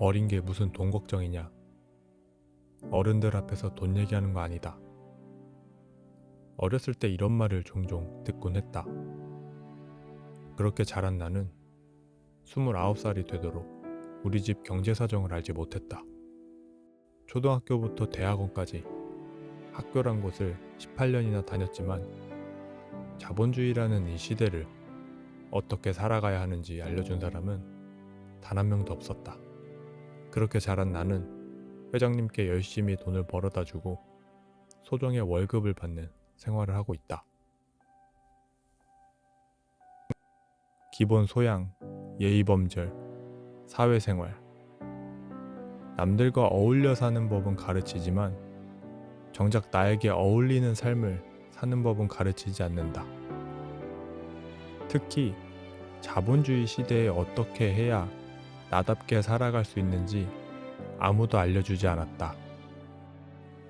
어린 게 무슨 돈 걱정이냐. 어른들 앞에서 돈 얘기하는 거 아니다. 어렸을 때 이런 말을 종종 듣곤 했다. 그렇게 자란 나는 29살이 되도록 우리 집 경제 사정을 알지 못했다. 초등학교부터 대학원까지 학교란 곳을 18년이나 다녔지만 자본주의라는 이 시대를 어떻게 살아가야 하는지 알려준 사람은 단 한 명도 없었다. 그렇게 자란 나는 회장님께 열심히 돈을 벌어다 주고 소정의 월급을 받는 생활을 하고 있다. 기본 소양, 예의범절, 사회생활. 남들과 어울려 사는 법은 가르치지만 정작 나에게 어울리는 삶을 사는 법은 가르치지 않는다. 특히 자본주의 시대에 어떻게 해야 나답게 살아갈 수 있는지 아무도 알려주지 않았다.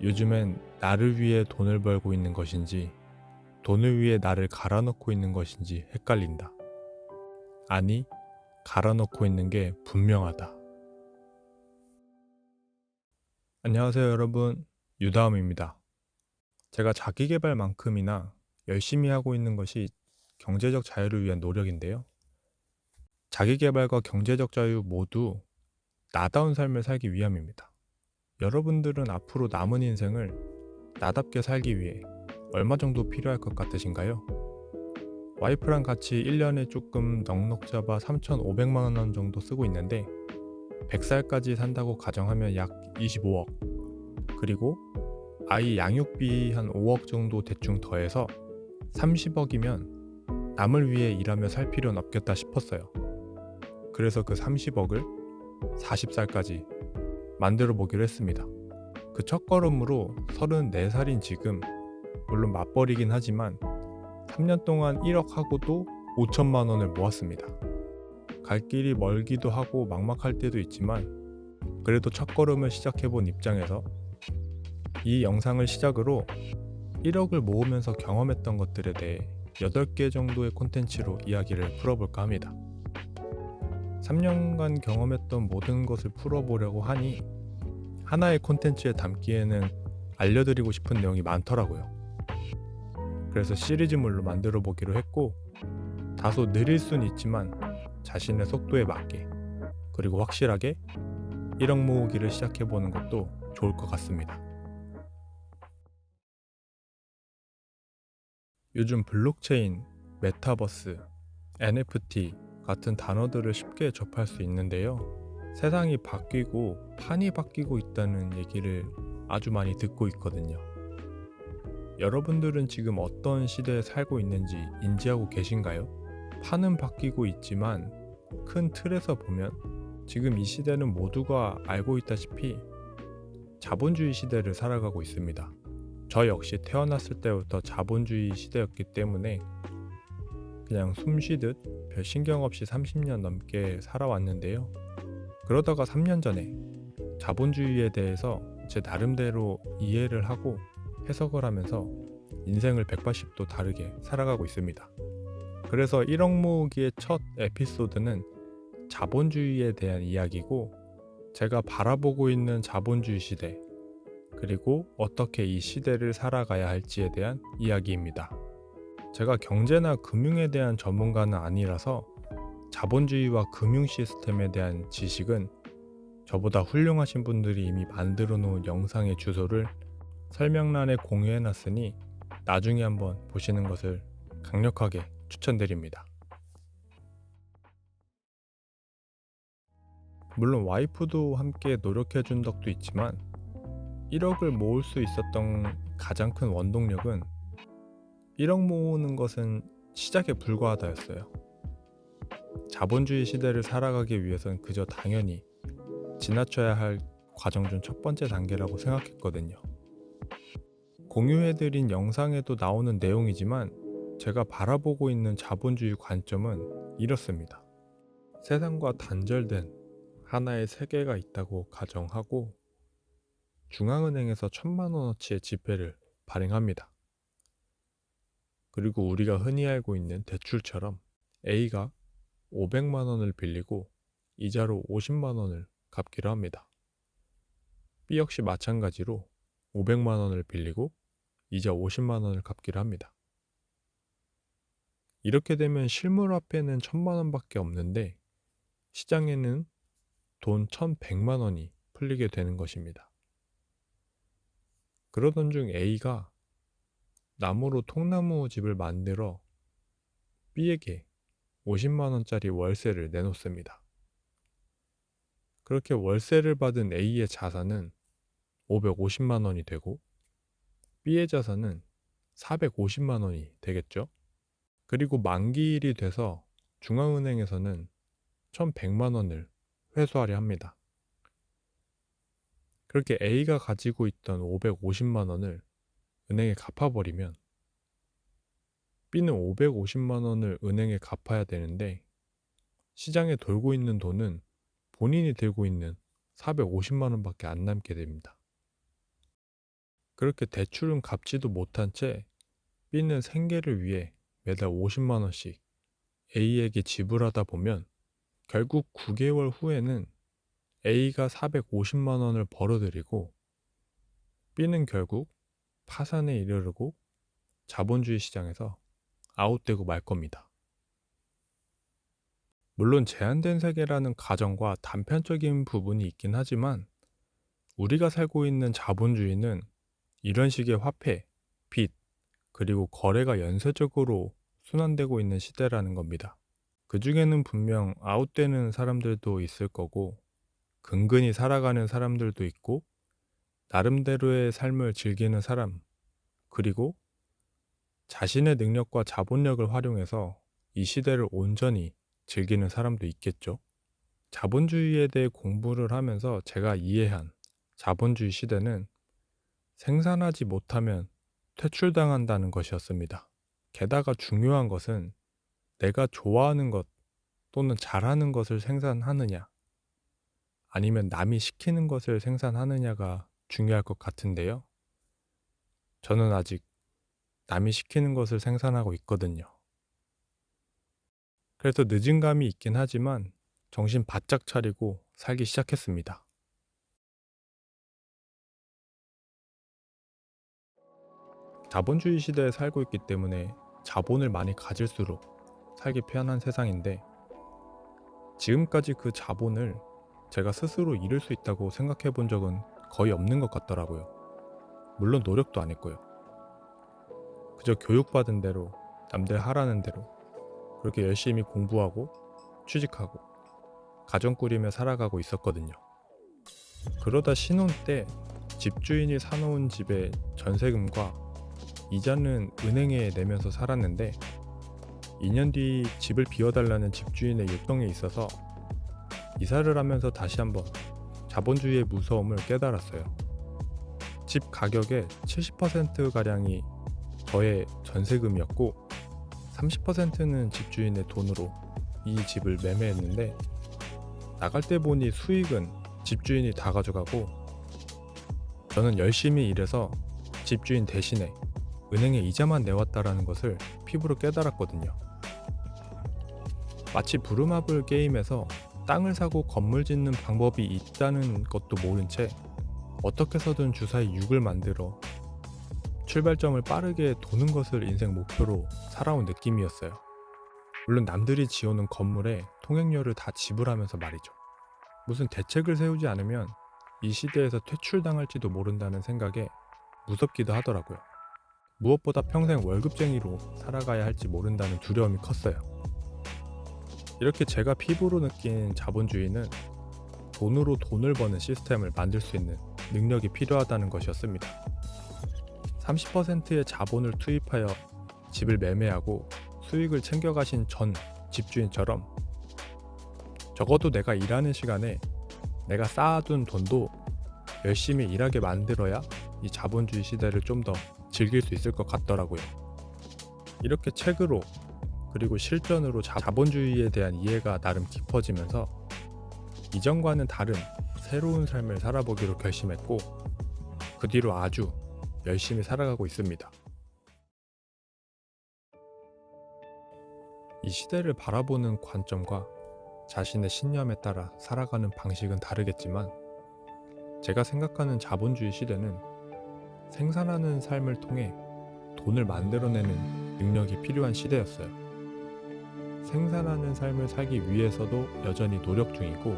요즘엔 나를 위해 돈을 벌고 있는 것인지 돈을 위해 나를 갈아넣고 있는 것인지 헷갈린다. 아니, 갈아넣고 있는 게 분명하다. 안녕하세요 여러분, 유다움입니다. 제가 자기계발만큼이나 열심히 하고 있는 것이 경제적 자유를 위한 노력인데요. 자기계발과 경제적 자유 모두 나다운 삶을 살기 위함입니다. 여러분들은 앞으로 남은 인생을 나답게 살기 위해 얼마 정도 필요할 것 같으신가요? 와이프랑 같이 1년에 조금 넉넉 잡아 3,500만 원 정도 쓰고 있는데 100살까지 산다고 가정하면 약 25억, 그리고 아이 양육비 한 5억 정도 대충 더해서 30억이면 남을 위해 일하며 살 필요는 없겠다 싶었어요. 그래서 그 30억을 40살까지 만들어 보기로 했습니다. 그 첫걸음으로 34살인 지금, 물론 맞벌이긴 하지만 3년 동안 1억 하고도 5천만 원을 모았습니다. 갈 길이 멀기도 하고 막막할 때도 있지만 그래도 첫걸음을 시작해본 입장에서 이 영상을 시작으로 1억을 모으면서 경험했던 것들에 대해 8개 정도의 콘텐츠로 이야기를 풀어볼까 합니다. 3년간 경험했던 모든 것을 풀어보려고 하니 하나의 콘텐츠에 담기에는 알려드리고 싶은 내용이 많더라고요. 그래서 시리즈물로 만들어 보기로 했고, 다소 느릴 순 있지만 자신의 속도에 맞게, 그리고 확실하게 1억 모으기를 시작해보는 것도 좋을 것 같습니다. 요즘 블록체인, 메타버스, NFT 같은 단어들을 쉽게 접할 수 있는데요. 세상이 바뀌고 판이 바뀌고 있다는 얘기를 아주 많이 듣고 있거든요. 여러분들은 지금 어떤 시대에 살고 있는지 인지하고 계신가요? 판은 바뀌고 있지만 큰 틀에서 보면 지금 이 시대는 모두가 알고 있다시피 자본주의 시대를 살아가고 있습니다. 저 역시 태어났을 때부터 자본주의 시대였기 때문에 그냥 숨쉬듯 별 신경 없이 30년 넘게 살아왔는데요. 그러다가 3년 전에 자본주의에 대해서 제 나름대로 이해를 하고 해석을 하면서 인생을 180도 다르게 살아가고 있습니다. 그래서 1억 모으기의 첫 에피소드는 자본주의에 대한 이야기고, 제가 바라보고 있는 자본주의 시대, 그리고 어떻게 이 시대를 살아가야 할지에 대한 이야기입니다. 제가 경제나 금융에 대한 전문가는 아니라서 자본주의와 금융 시스템에 대한 지식은 저보다 훌륭하신 분들이 이미 만들어 놓은 영상의 주소를 설명란에 공유해 놨으니 나중에 한번 보시는 것을 강력하게 추천드립니다. 물론 와이프도 함께 노력해 준 덕도 있지만 1억을 모을 수 있었던 가장 큰 원동력은 1억 모으는 것은 시작에 불과하다였어요. 자본주의 시대를 살아가기 위해선 그저 당연히 지나쳐야 할 과정 중 첫 번째 단계라고 생각했거든요. 공유해드린 영상에도 나오는 내용이지만 제가 바라보고 있는 자본주의 관점은 이렇습니다. 세상과 단절된 하나의 세계가 있다고 가정하고 중앙은행에서 1,000만 원어치의 지폐를 발행합니다. 그리고 우리가 흔히 알고 있는 대출처럼 A가 500만 원을 빌리고 이자로 50만 원을 갚기로 합니다. B 역시 마찬가지로 500만 원을 빌리고 이자 50만 원을 갚기로 합니다. 이렇게 되면 실물화폐는 1000만 원밖에 없는데 시장에는 돈 1100만 원이 풀리게 되는 것입니다. 그러던 중 A가 나무로 통나무 집을 만들어 B에게 50만 원짜리 월세를 내놓습니다. 그렇게 월세를 받은 A의 자산은 550만 원이 되고 B의 자산은 450만 원이 되겠죠. 그리고 만기일이 돼서 중앙은행에서는 1100만 원을 회수하려 합니다. 그렇게 A가 가지고 있던 550만 원을 은행에 갚아버리면 B는 550만 원을 은행에 갚아야 되는데 시장에 돌고 있는 돈은 본인이 들고 있는 450만 원밖에 안 남게 됩니다. 그렇게 대출은 갚지도 못한 채 B는 생계를 위해 매달 50만 원씩 A에게 지불하다 보면 결국 9개월 후에는 A가 450만 원을 벌어들이고 B는 결국 파산에 이르르고 자본주의 시장에서 아웃되고 말 겁니다. 물론 제한된 세계라는 가정과 단편적인 부분이 있긴 하지만 우리가 살고 있는 자본주의는 이런 식의 화폐, 빚, 그리고 거래가 연쇄적으로 순환되고 있는 시대라는 겁니다. 그 중에는 분명 아웃되는 사람들도 있을 거고 근근히 살아가는 사람들도 있고 나름대로의 삶을 즐기는 사람, 그리고 자신의 능력과 자본력을 활용해서 이 시대를 온전히 즐기는 사람도 있겠죠. 자본주의에 대해 공부를 하면서 제가 이해한 자본주의 시대는 생산하지 못하면 퇴출당한다는 것이었습니다. 게다가 중요한 것은 내가 좋아하는 것 또는 잘하는 것을 생산하느냐 아니면 남이 시키는 것을 생산하느냐가 중요할 것 같은데요. 저는 아직 남이 시키는 것을 생산하고 있거든요. 그래서 늦은 감이 있긴 하지만 정신 바짝 차리고 살기 시작했습니다. 자본주의 시대에 살고 있기 때문에 자본을 많이 가질수록 살기 편한 세상인데 지금까지 그 자본을 제가 스스로 잃을 수 있다고 생각해 본 적은 거의 없는 것 같더라고요. 물론 노력도 안 했고요. 그저 교육받은 대로 남들 하라는 대로 그렇게 열심히 공부하고 취직하고 가정 꾸리며 살아가고 있었거든요. 그러다 신혼 때 집주인이 사놓은 집의 전세금과 이자는 은행에 내면서 살았는데 2년 뒤 집을 비워달라는 집주인의 요청이 있어서 이사를 하면서 다시 한번 자본주의의 무서움을 깨달았어요. 집 가격의 70%가량이 저의 전세금이었고 30%는 집주인의 돈으로 이 집을 매매했는데 나갈 때 보니 수익은 집주인이 다 가져가고 저는 열심히 일해서 집주인 대신에 은행에 이자만 내왔다라는 것을 피부로 깨달았거든요. 마치 부루마블 게임에서 땅을 사고 건물 짓는 방법이 있다는 것도 모른 채 어떻게 해서든 주사위 6을 만들어 출발점을 빠르게 도는 것을 인생 목표로 살아온 느낌이었어요. 물론 남들이 지어놓은 건물에 통행료를 다 지불하면서 말이죠. 무슨 대책을 세우지 않으면 이 시대에서 퇴출당할지도 모른다는 생각에 무섭기도 하더라고요. 무엇보다 평생 월급쟁이로 살아가야 할지 모른다는 두려움이 컸어요. 이렇게 제가 피부로 느낀 자본주의는 돈으로 돈을 버는 시스템을 만들 수 있는 능력이 필요하다는 것이었습니다. 30%의 자본을 투입하여 집을 매매하고 수익을 챙겨가신 전 집주인처럼 적어도 내가 일하는 시간에 내가 쌓아둔 돈도 열심히 일하게 만들어야 이 자본주의 시대를 좀 더 즐길 수 있을 것 같더라고요. 이렇게 책으로 그리고 실전으로 자본주의에 대한 이해가 나름 깊어지면서 이전과는 다른 새로운 삶을 살아보기로 결심했고 그 뒤로 아주 열심히 살아가고 있습니다. 이 시대를 바라보는 관점과 자신의 신념에 따라 살아가는 방식은 다르겠지만 제가 생각하는 자본주의 시대는 생산하는 삶을 통해 돈을 만들어내는 능력이 필요한 시대였어요. 생산하는 삶을 살기 위해서도 여전히 노력 중이고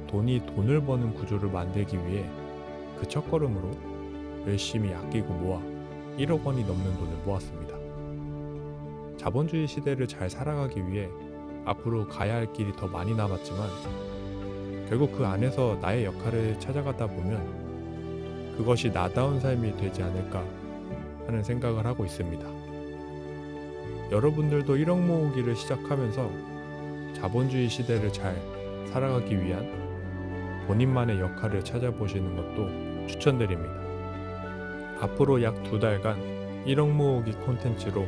돈이 돈을 버는 구조를 만들기 위해 그 첫걸음으로 열심히 아끼고 모아 1억 원이 넘는 돈을 모았습니다. 자본주의 시대를 잘 살아가기 위해 앞으로 가야 할 길이 더 많이 남았지만 결국 그 안에서 나의 역할을 찾아가다 보면 그것이 나다운 삶이 되지 않을까 하는 생각을 하고 있습니다. 여러분들도 1억 모으기를 시작하면서 자본주의 시대를 잘 살아가기 위한 본인만의 역할을 찾아보시는 것도 추천드립니다. 앞으로 약 2달간 1억 모으기 콘텐츠로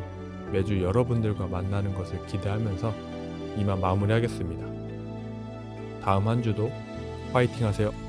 매주 여러분들과 만나는 것을 기대하면서 이만 마무리하겠습니다. 다음 한 주도 파이팅 하세요.